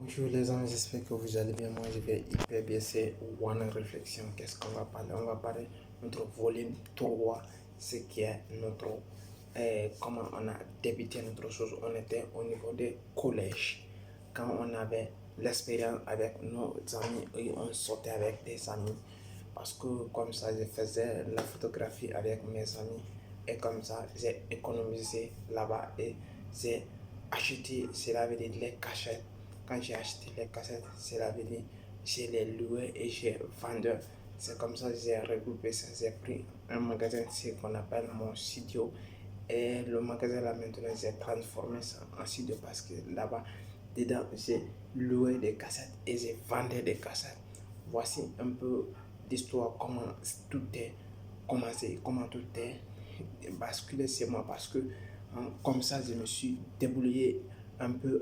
Bonjour les amis, j'espère que vous allez bien. Moi je vais hyper bien. C'est One Réflexion. Qu'est-ce qu'on va parler? On va parler de notre volume 3, ce qui est notre. Comment on a débuté notre chose. On était au niveau des collèges. Quand on avait l'expérience avec nos amis et on sortait avec des amis. Parce que comme ça, je faisais la photographie avec mes amis. Et comme ça, j'ai économisé là-bas et j'ai acheté, cela veut dire les cachettes. Quand j'ai acheté les cassettes, cela veut dire j'ai les loué et j'ai vendu. C'est comme ça que j'ai regroupé ça. J'ai pris un magasin, ce qu'on appelle mon studio. Et le magasin là maintenant, j'ai transformé ça en studio parce que là-bas, dedans, j'ai loué des cassettes et j'ai vendu des cassettes. Voici un peu d'histoire, comment tout est commencé, comment tout est basculé chez moi parce que comme ça, je me suis débrouillé un peu,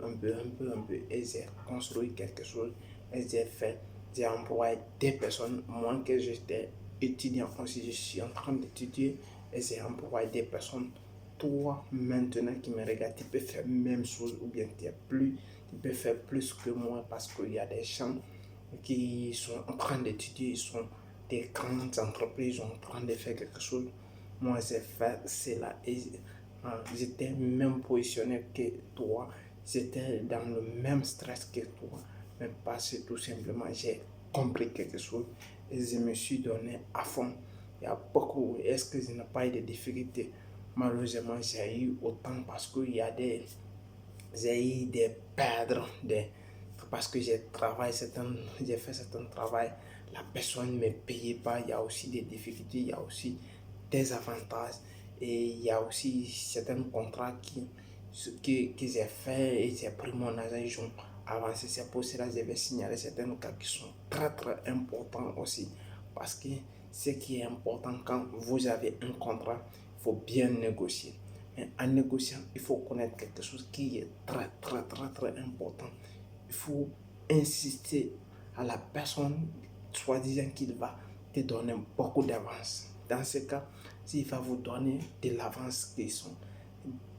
et j'ai construit quelque chose et j'ai employé des personnes. Moi que j'étais étudiant aussi, je suis en train d'étudier et j'ai employé des personnes. Toi, maintenant qui me regarde, tu peux faire la même chose ou bien tu peux faire plus que moi parce qu'il y a des gens qui sont en train d'étudier, ils sont des grandes entreprises, ils sont en train de faire quelque chose. Moi, j'ai fait cela et j'étais même positionné que toi, j'étais dans le même stress que toi, mais parce que tout simplement j'ai compris quelque chose et je me suis donné à fond. Il y a beaucoup, est-ce que je n'ai pas eu de difficultés? Malheureusement, j'ai eu autant parce qu'il y a j'ai eu des perdre, parce que j'ai fait certains travail, la personne ne me payait pas, il y a aussi des difficultés, il y a aussi des avantages et il y a aussi certains contrats que j'ai fait et j'ai pris mon argent, ils ont avancé. C'est pour cela que je vais signaler certains cas qui sont très importants aussi parce que ce qui est important quand vous avez un contrat, il faut bien négocier. Mais en négociant, il faut connaître quelque chose qui est très important. Il faut insister à la personne, soi-disant qu'il va te donner beaucoup d'avance. Dans ce cas, s'il va vous donner de l'avance qui sont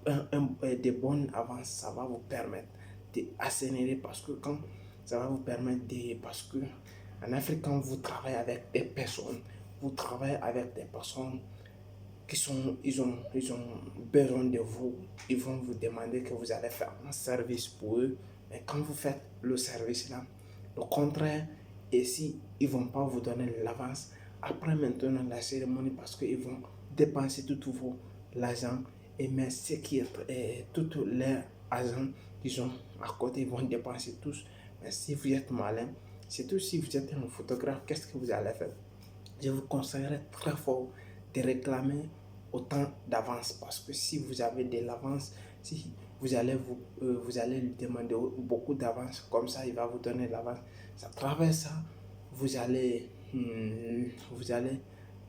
des bonnes avances, ça va vous permettre d'accélérer parce que quand ça va vous permettre parce que en Afrique, quand vous travaillez avec des personnes, vous travaillez avec des personnes ils ont besoin de vous, ils vont vous demander que vous allez faire un service pour eux, mais quand vous faites le service là, le contraire, et si ils vont pas vous donner l'avance, après maintenant la cérémonie, parce qu'ils vont dépenser tout l'argent, et mais ce qui est tout leur argent qu'ils ont à côté, ils vont dépenser tous, mais si vous êtes malin, surtout si vous êtes un photographe, qu'est-ce que vous allez faire? Je vous conseillerais très fort de réclamer autant d'avance parce que si vous avez de l'avance, si vous allez lui demander beaucoup d'avance, comme ça il va vous donner l'avance. À travers ça, vous allez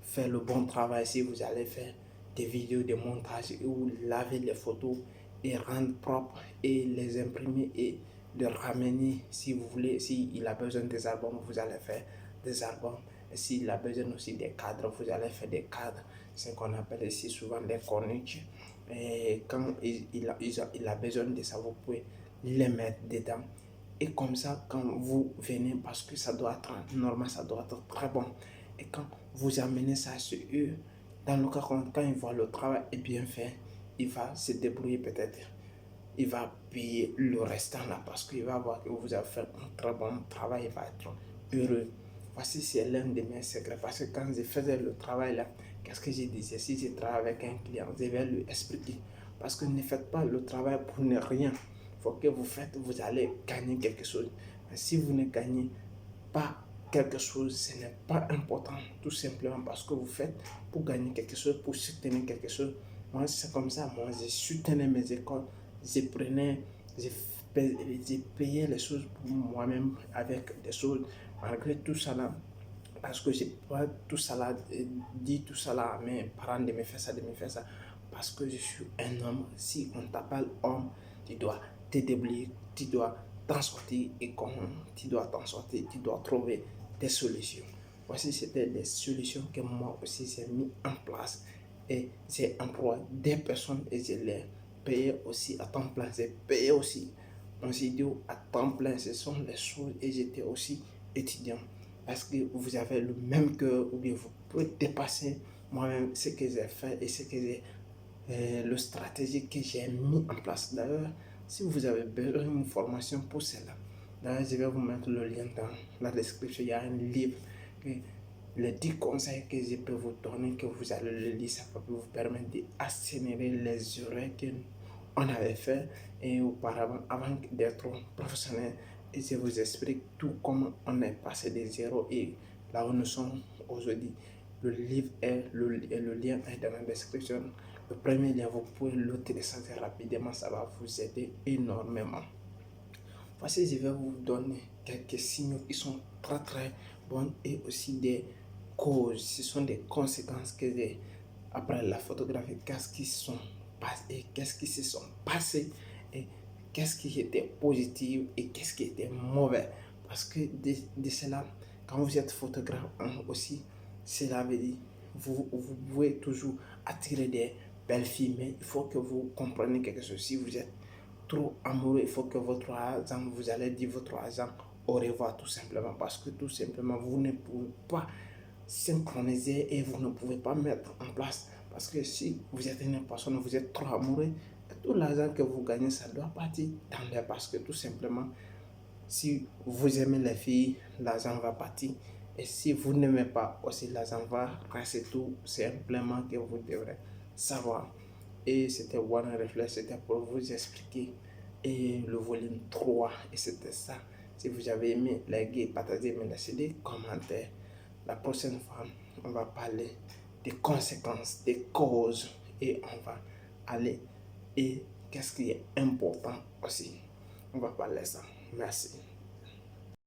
faire le bon travail. Si vous allez faire des vidéos de montage ou laver les photos et rendre propre et les imprimer et de ramener si vous voulez, s'il a besoin des albums, vous allez faire des albums. S'il a besoin aussi des cadres, vous allez faire des cadres, ce qu'on appelle ici souvent des corniches. Et quand il a besoin de ça, vous pouvez les mettre dedans. Et comme ça, quand vous venez, parce que ça doit être normal, ça doit être très bon. Et quand vous amenez ça sur eux, dans le cas quand ils voient le travail est bien fait, il va se débrouiller peut-être. Il va payer le restant là parce qu'il va voir que vous avez fait un très bon travail, il va être heureux. Voici, c'est l'un de mes secrets parce que quand je faisais le travail là, qu'est-ce que je disais? Si je travaille avec un client, je vais lui expliquer. Parce que ne faites pas le travail pour ne rien. Il faut que vous faites, vous allez gagner quelque chose. Mais si vous ne gagnez pas quelque chose, ce n'est pas important, tout simplement parce que vous faites pour gagner quelque chose, pour soutenir quelque chose. Moi, c'est comme ça. Moi, je soutenais mes écoles, je prenais, je, je payais les choses pour moi-même avec des choses, malgré tout ça là. Parce que j'ai pas tout ça là, dit tout ça là à mes parents de me faire ça, de me faire ça. Parce que je suis un homme. Si on t'appelle homme, tu dois te débrouiller, tu dois t'en sortir et quand tu dois t'en sortir, tu dois trouver des solutions. Voici, c'était des solutions que moi aussi j'ai mis en place et j'ai employé des personnes et je les payé aussi à temps plein. J'ai payé aussi mon idéal à temps plein, ce sont les choses, et j'étais aussi étudiant. Parce que vous avez le même cœur, ou bien vous pouvez dépasser moi-même ce que j'ai fait et ce que j'ai, le stratégie que j'ai mis en place. D'ailleurs, si vous avez besoin d'une formation pour cela, d'ailleurs, je vais vous mettre le lien dans la description. Il y a un livre, les 10 conseils que je peux vous donner, que vous allez le lire, ça peut vous permettre d'accélérer les erreurs qu'on avait fait et auparavant, avant d'être professionnel. Et je vous explique tout comment on est passé des zéros et là où nous sommes aujourd'hui. Le livre le lien est dans la description. Le premier lien, vous pouvez le télécharger rapidement, ça va vous aider énormément. Voici, je vais vous donner quelques signaux qui sont très très bons et aussi des causes. Ce sont des conséquences que j'ai après la photographie. Qu'est-ce qui sont passés, qu'est-ce qui se sont passés et qu'est-ce qui était positif et qu'est-ce qui était mauvais. Parce que de cela, quand vous êtes photographe aussi, cela veut dire vous pouvez toujours attirer des belles filles, mais il faut que vous compreniez quelque chose. Si vous êtes trop amoureux, il faut que votre agent, vous allez dire votre agent au revoir tout simplement, parce que tout simplement vous ne pouvez pas synchroniser et vous ne pouvez pas mettre en place, parce que si vous êtes une personne, vous êtes trop amoureux, tout l'argent que vous gagnez, ça doit partir dans l'air, parce que tout simplement, si vous aimez les filles, l'argent va partir, et si vous n'aimez pas aussi, l'argent va rester. Tout simplement que vous devrez savoir. Et c'était One Reflex, c'était pour vous expliquer et le volume 3, et c'était ça. Si vous avez aimé, likez, partagez, mais laissez des commentaires. La prochaine fois, on va parler des conséquences, des causes, et on va aller et qu'est-ce qui est important aussi. On va parler de ça. Merci.